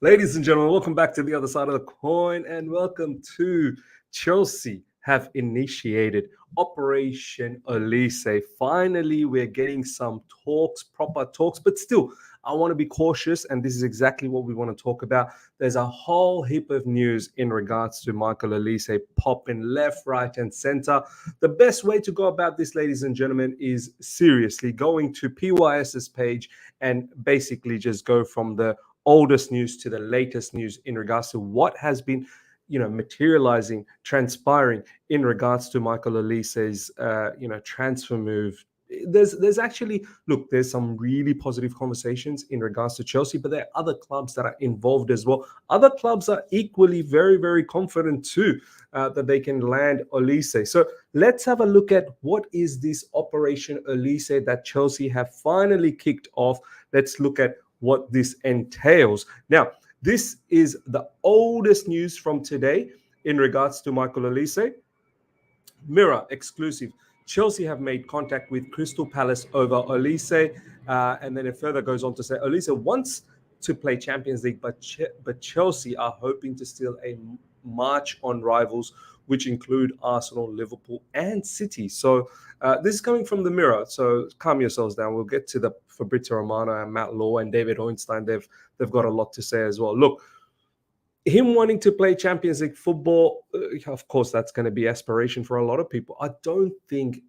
Ladies and gentlemen, welcome back to the other side of the coin and welcome to Chelsea have initiated Operation Olise. Finally, we're getting some talks, proper talks, but still, I want to be cautious, and this is exactly what we want to talk about. There's a whole heap of news in regards to Michael Olise popping left, right, and center. The best way to go about this, ladies and gentlemen, is seriously going to PYS's page and basically just go from the oldest news to the latest news in regards to what has been materializing, transpiring in regards to Michael Olise's transfer move. There's actually, look, there's some really positive conversations in regards to Chelsea, but there are other clubs that are involved as well. Other clubs are equally very, very confident too that they can land Olise. So let's have a look at what is this Operation Olise that Chelsea have finally kicked off. Let's look at what this entails. Now, this is the oldest news from today in regards to Michael Olise. Mirror exclusive. Chelsea have made contact with Crystal Palace over Olise. And then it further goes on to say Olise wants to play Champions League, but Chelsea are hoping to steal a march on rivals, which include Arsenal, Liverpool, and City. So this is coming from the Mirror. So calm yourselves down. We'll get to the Fabrizio Romano and Matt Law and David Ornstein. They've got a lot to say as well. Look, him wanting to play Champions League football, of course, that's going to be aspiration for a lot of people. I don't think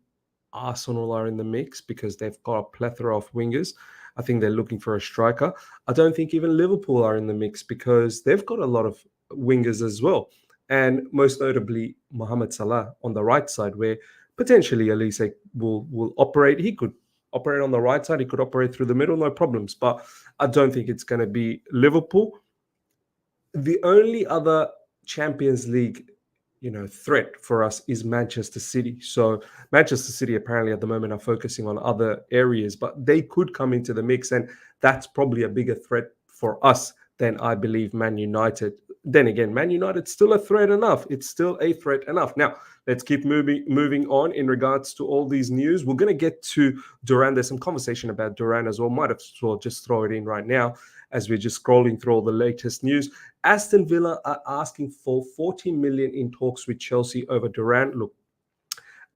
Arsenal are in the mix because they've got a plethora of wingers. I think they're looking for a striker. I don't think even Liverpool are in the mix because they've got a lot of wingers as well. And most notably, Mohamed Salah on the right side, where potentially Olise will operate. He could operate on the right side. He could operate through the middle, no problems. But I don't think it's going to be Liverpool. The only other Champions League, threat for us is Manchester City. So Manchester City apparently at the moment are focusing on other areas, but they could come into the mix, and that's probably a bigger threat for us than I believe Man United. Then again, Man United's still a threat enough. It's still a threat enough. Now, let's keep moving on in regards to all these news. We're going to get to Duran. There's some conversation about Duran as well. Might have well just throw it in right now as we're just scrolling through all the latest news. Aston Villa are asking for 40 million in talks with Chelsea over Duran. Look,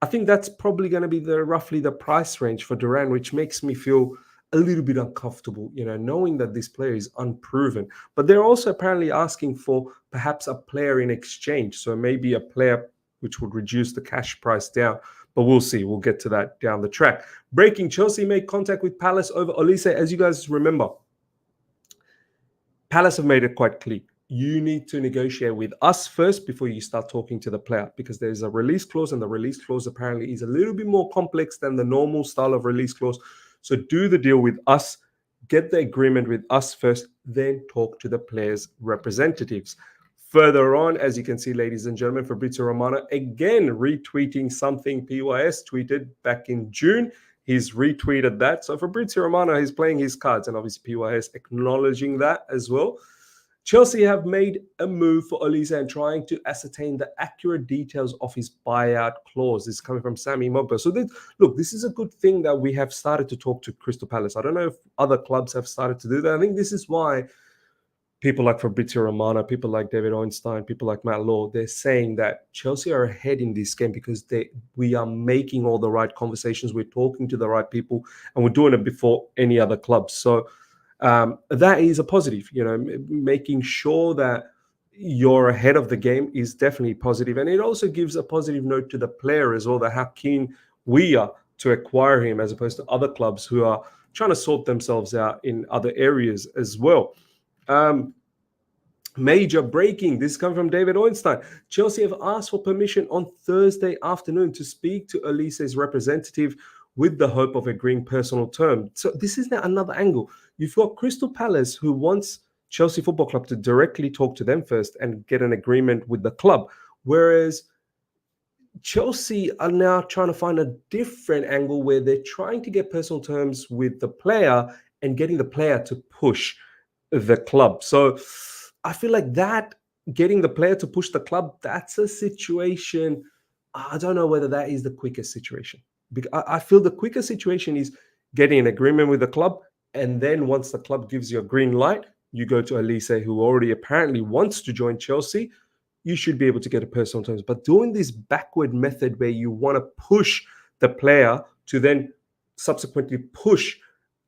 I think that's probably going to be roughly the price range for Duran, which makes me feel a little bit uncomfortable, knowing that this player is unproven. But they're also apparently asking for perhaps a player in exchange. So maybe a player which would reduce the cash price down. But we'll see. We'll get to that down the track. Breaking, Chelsea made contact with Palace over Olise. As you guys remember, Palace have made it quite clear. You need to negotiate with us first before you start talking to the player, because there's a release clause, and the release clause apparently is a little bit more complex than the normal style of release clause. So do the deal with us, get the agreement with us first, then talk to the players' representatives. Further on, as you can see, ladies and gentlemen, Fabrizio Romano again retweeting something PYS tweeted back in June. He's retweeted that. So Fabrizio Romano is playing his cards, and obviously PYS acknowledging that as well. Chelsea have made a move for Olise and trying to ascertain the accurate details of his buyout clause. This is coming from Sammy Mogba. So this is a good thing that we have started to talk to Crystal Palace. I don't know if other clubs have started to do that. I think this is why people like Fabrizio Romano, people like David Ornstein, people like Matt Law, they're saying that Chelsea are ahead in this game because we are making all the right conversations. We're talking to the right people, and we're doing it before any other clubs. So that is a positive. Making sure that you're ahead of the game is definitely positive. And it also gives a positive note to the player as well, that how keen we are to acquire him, as opposed to other clubs who are trying to sort themselves out in other areas as well. Major breaking. This comes from David Ornstein. Chelsea have asked for permission on Thursday afternoon to speak to Olise's representative with the hope of agreeing personal terms. So this is now another angle. You've got Crystal Palace, who wants Chelsea Football Club to directly talk to them first and get an agreement with the club, whereas Chelsea are now trying to find a different angle where they're trying to get personal terms with the player and getting the player to push the club. So I feel like that, getting the player to push the club, that's a situation. I don't know whether that is the quickest situation. Because I feel the quickest situation is getting an agreement with the club And then once the club gives you a green light, you go to Olise, who already apparently wants to join Chelsea. You should be able to get a personal terms. But doing this backward method where you want to push the player to then subsequently push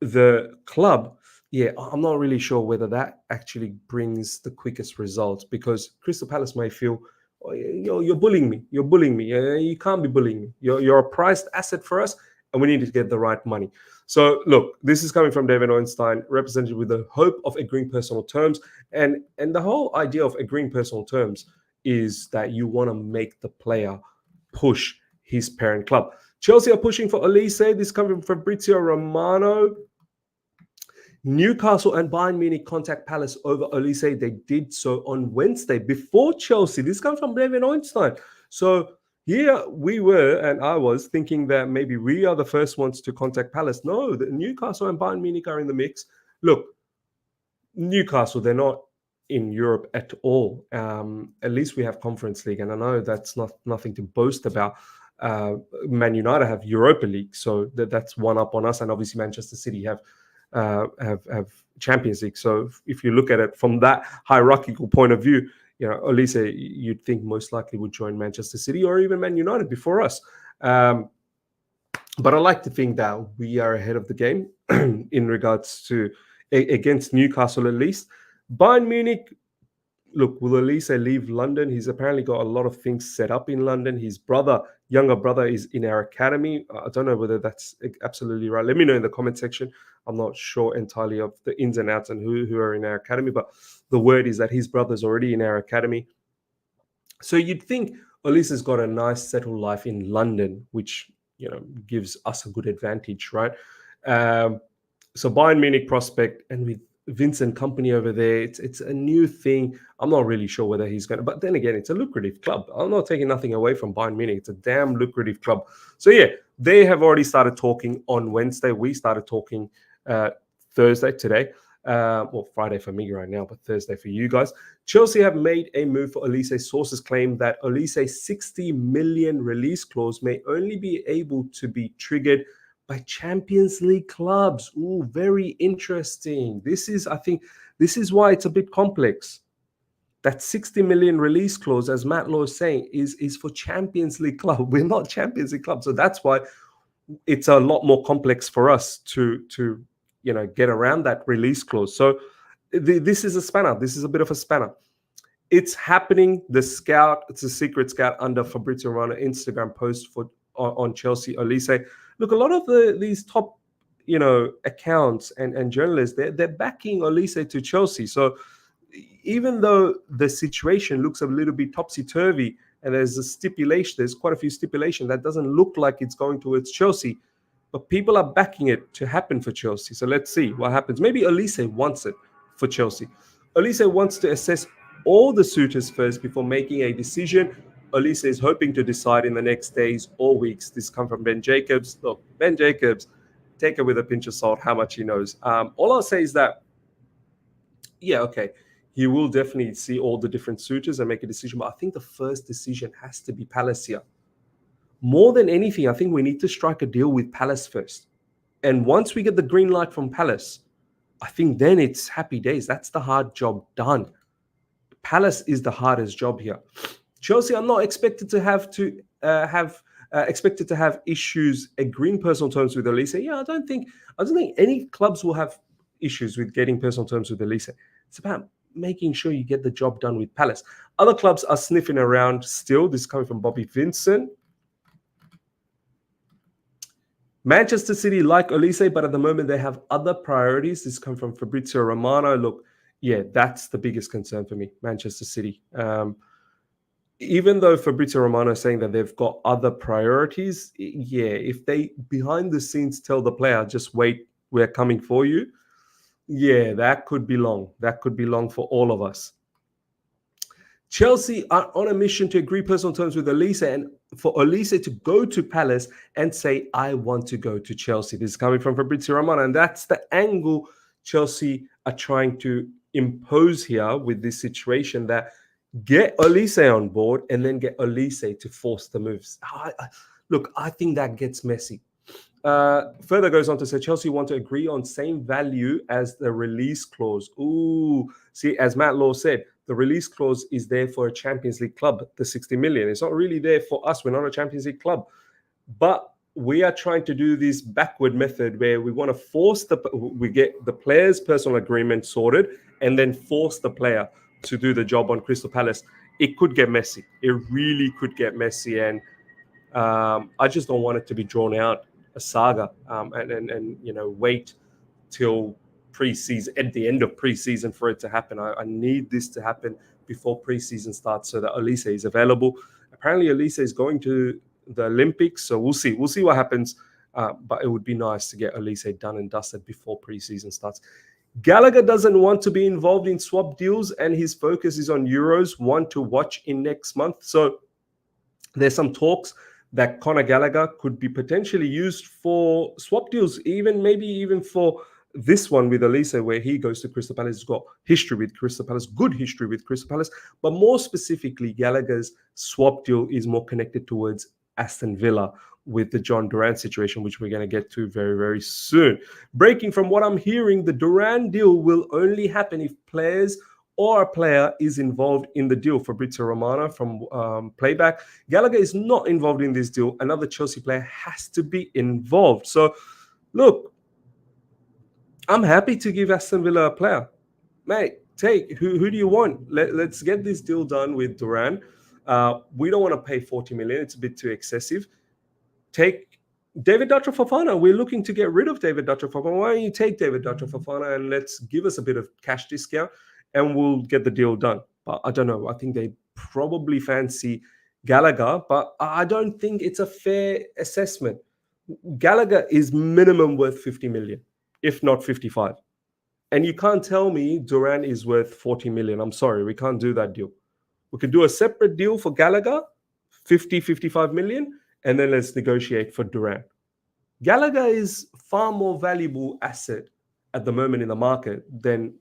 the club, yeah, I'm not really sure whether that actually brings the quickest results, because Crystal Palace may feel, oh, you're bullying me. You're bullying me. You can't be bullying me. You're a prized asset for us, and we need to get the right money. So look, this is coming from David Ornstein, represented with the hope of agreeing personal terms. And the whole idea of agreeing personal terms is that you want to make the player push his parent club. Chelsea are pushing for Olise. This comes from Fabrizio Romano. Newcastle and Bayern Munich contact Palace over Olise. They did so on Wednesday before Chelsea. This comes from David Ornstein. So here we were, and I was thinking that maybe we are the first ones to contact Palace. No, the Newcastle and Bayern Munich are in the mix. Look, Newcastle, they're not in Europe at all. At least we have Conference League, and I know that's nothing to boast about. Man United have Europa League, so that's one up on us, and obviously Manchester City have Champions League. So if you look at it from that hierarchical point of view, Olise, you'd think most likely would join Manchester City or even Man United before us. But I like to think that we are ahead of the game in regards to against Newcastle at least. Bayern Munich, look, will Olise leave London? He's apparently got a lot of things set up in London. His younger brother is in our academy. I don't know whether that's absolutely right. Let me know in the comment section. I'm not sure entirely of the ins and outs and who are in our academy, but the word is that his brother's already in our academy. So you'd think Olise's got a nice settled life in London, which gives us a good advantage, right? So Bayern Munich prospect, and with Vincent Kompany over there, it's a new thing. I'm not really sure whether he's going to, but then again, it's a lucrative club. I'm not taking nothing away from Bayern Munich. It's a damn lucrative club. So yeah, they have already started talking on Wednesday. We started talking Thursday today. Well, Friday for me right now, but Thursday for you guys. Chelsea have made a move for Olise. Sources claim that Olise's 60 million release clause may only be able to be triggered by Champions League clubs. Ooh, very interesting. I think this is why it's a bit complex. That 60 million release clause, as Matt Law is saying, is for Champions League club. We're not Champions League club. So that's why it's a lot more complex for us to get around that release clause. So this is a spanner. This is a bit of a spanner. It's happening. It's a secret scout under Fabrizio Romano Instagram post on Chelsea Olise. Look, a lot of these top, accounts and journalists, they're backing Olise to Chelsea. So even though the situation looks a little bit topsy-turvy and there's quite a few stipulations that doesn't look like it's going towards Chelsea, but people are backing it to happen for Chelsea. So let's see what happens. Maybe Olise wants it for Chelsea. Olise wants to assess all the suitors first before making a decision. Olise is hoping to decide in the next days or weeks. This comes from Ben Jacobs. Look, Ben Jacobs, take it with a pinch of salt how much he knows. All I'll say is that, yeah, okay, he will definitely see all the different suitors and make a decision. But I think the first decision has to be Palace here. More than anything, I think we need to strike a deal with Palace first. And once we get the green light from Palace, I think then it's happy days. That's the hard job done. Palace is the hardest job here. Chelsea are not expected to have issues agreeing personal terms with Olise. Yeah, I don't think any clubs will have issues with getting personal terms with Olise. It's about making sure you get the job done with Palace. Other clubs are sniffing around still. This is coming from Bobby Vincent. Manchester City like Olise, but at the moment they have other priorities. This comes from Fabrizio Romano. Look, yeah, that's the biggest concern for me, Manchester City. Even though Fabrizio Romano is saying that they've got other priorities, yeah, if they behind the scenes tell the player, just wait, we're coming for you, yeah, that could be long. That could be long for all of us. Chelsea are on a mission to agree personal terms with Olise, and for Olise to go to Palace and say, I want to go to Chelsea. This is coming from Fabrizio Romano, and that's the angle Chelsea are trying to impose here with this situation, that get Olise on board and then get Olise to force the moves. Look, I think that gets messy. Further goes on to say Chelsea want to agree on same value as the release clause. Ooh, see, as Matt Law said, the release clause is there for a Champions League club, the 60 million. It's not really there for us. We're not a Champions League club. But we are trying to do this backward method where we want to we get the player's personal agreement sorted and then force the player to do the job on Crystal Palace. It could get messy. It really could get messy. And I just don't want it to be drawn out a saga and wait till preseason, at the end of preseason, for it to happen. I need this to happen before preseason starts so that Olise is available. Apparently, Olise is going to the Olympics, so we'll see. We'll see what happens. But it would be nice to get Olise done and dusted before preseason starts. Gallagher doesn't want to be involved in swap deals, and his focus is on Euros, one to watch in next month. So there's some talks that Conor Gallagher could be potentially used for swap deals, maybe even for this one with Olise, where he goes to Crystal Palace. He's got history with Crystal Palace, good history with Crystal Palace. But more specifically, Gallagher's swap deal is more connected towards Aston Villa with the John Duran situation, which we're going to get to very, very soon. Breaking from what I'm hearing, the Duran deal will only happen if players or a player is involved in the deal. Fabrizio Romano from Playback. Gallagher is not involved in this deal. Another Chelsea player has to be involved. So, look, I'm happy to give Aston Villa a player. Mate, take who do you want? Let's get this deal done with Duran. We don't want to pay 40 million. It's a bit too excessive. Take David Dutra Fofana. We're looking to get rid of David Dutra Fofana. Why don't you take David Dutra Fofana and let's give us a bit of cash discount and we'll get the deal done. But I don't know. I think they probably fancy Gallagher, but I don't think it's a fair assessment. Gallagher is minimum worth 50 million, if not 55. And you can't tell me Duran is worth 40 million. I'm sorry, we can't do that deal. We could do a separate deal for Gallagher, 50, 55 million, and then let's negotiate for Duran. Gallagher is far more valuable asset at the moment in the market than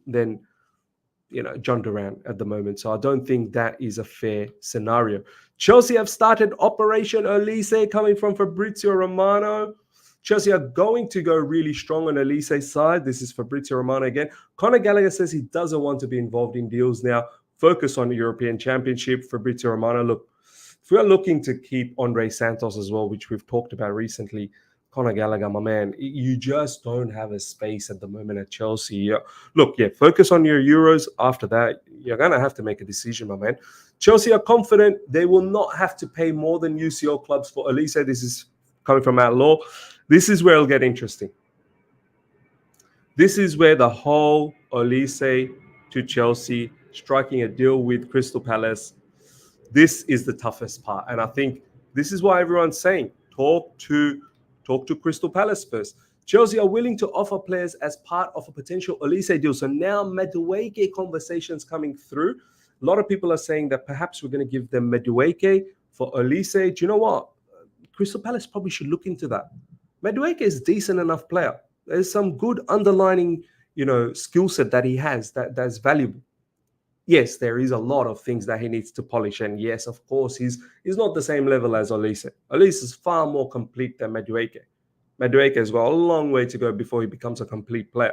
John Duran at the moment. So I don't think that is a fair scenario. Chelsea have started Operation Olise, coming from Fabrizio Romano. Chelsea are going to go really strong on Olise's side. This is Fabrizio Romano again. Conor Gallagher says he doesn't want to be involved in deals now. Focus on the European Championship. Fabrizio Romano, look, if we are looking to keep Andre Santos as well, which we've talked about recently, Conor Gallagher, my man, you just don't have a space at the moment at Chelsea. Look, focus on your Euros. After that, you're going to have to make a decision, my man. Chelsea are confident they will not have to pay more than UCL clubs for Olise. This is coming from Matt Law. This is where it'll get interesting. This is where the whole Olise to Chelsea, striking a deal with Crystal Palace, this is the toughest part. And I think this is why everyone's saying, talk to Crystal Palace first. Chelsea are willing to offer players as part of a potential Olise deal. So now Madueke conversations coming through. A lot of people are saying that perhaps we're going to give them Madueke for Olise. Do you know what? Crystal Palace probably should look into that. Madueke is a decent enough player. There's some good underlining, skill set that he has that's valuable. Yes, there is a lot of things that he needs to polish. And yes, of course, he's not the same level as Olise. Olise is far more complete than Madueke. Madueke has got a long way to go before he becomes a complete player.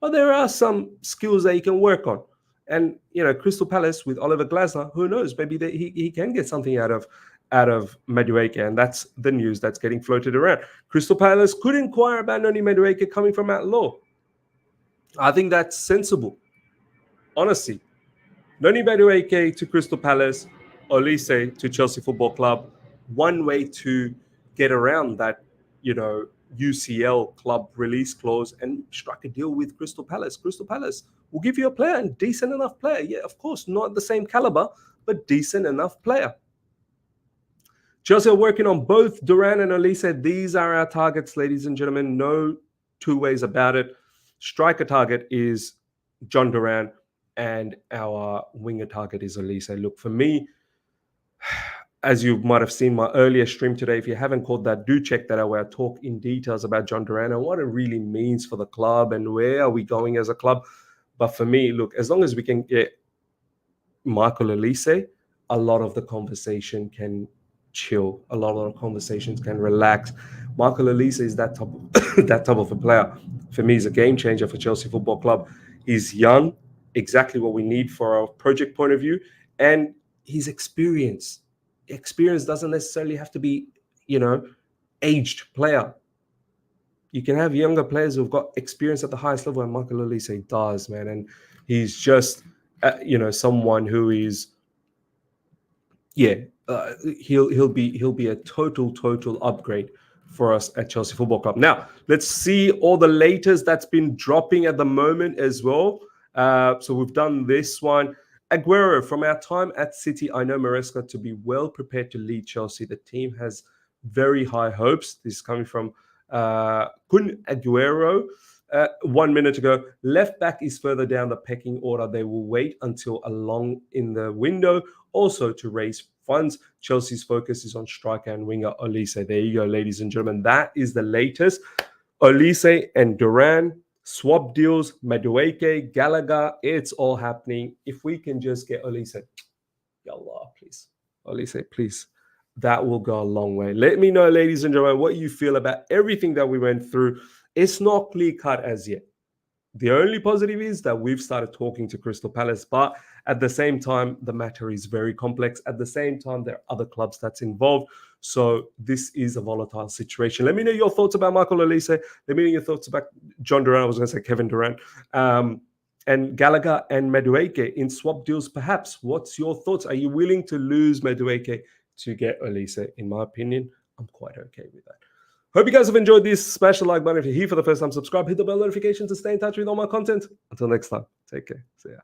But there are some skills that he can work on. And, Crystal Palace with Oliver Glasner, who knows, maybe he can get something out of Madueke. And that's the news that's getting floated around. Crystal Palace could inquire about Noni Madueke, coming from Matt Law. I think that's sensible. Honestly. Noni Madueke to Crystal Palace, Olise to Chelsea Football Club. One way to get around that, UCL club release clause and strike a deal with Crystal Palace. Crystal Palace will give you a player, and decent enough player. Yeah, of course, not the same caliber, but decent enough player. Chelsea are working on both Duran and Olise. These are our targets, ladies and gentlemen. No two ways about it. Striker target is John Duran, and our winger target is Olise. Look, for me, as you might have seen my earlier stream today, if you haven't caught that, do check that out, where I talk in details about John Duran and what it really means for the club and where are we going as a club. But for me, look, as long as we can get Michael Olise, a lot of the conversation can chill. A lot of conversations can relax. Michael Olise is that type of that type of a player. For me, he's a game changer for Chelsea Football Club. He's young, exactly what we need for our project point of view, and he's experienced. Experience doesn't necessarily have to be, aged player. You can have younger players who've got experience at the highest level, and Michael Olise does, man. And he's just, someone who is, yeah, he'll be a total upgrade for us at Chelsea Football Club. Now, let's see all the latest that's been dropping at the moment as well. So we've done this one. Aguero, from our time at City, I know Maresca to be well prepared to lead Chelsea. The team has very high hopes. This is coming from Kun Aguero. 1 minute ago, left back is further down the pecking order. They will wait until along in the window. Also, to raise funds, Chelsea's focus is on striker and winger Olise. There you go, ladies and gentlemen. That is the latest. Olise and Duran, swap deals, Madueke, Gallagher, it's all happening. If we can just get Olise, yallah, please. Olise, please. That will go a long way. Let me know, ladies and gentlemen, what you feel about everything that we went through. It's not clear cut as yet. The only positive is that we've started talking to Crystal Palace, but at the same time, the matter is very complex. At the same time, there are other clubs that's involved. So this is a volatile situation. Let me know your thoughts about Michael Olise. Let me know your thoughts about John Duran. I was going to say Kevin Durant. And Gallagher and Madueke in swap deals, perhaps. What's your thoughts? Are you willing to lose Madueke to get Olise? In my opinion, I'm quite okay with that. Hope you guys have enjoyed this. Smash the like button if you're here for the first time. Subscribe, hit the bell notification to stay in touch with all my content. Until next time, take care. See ya.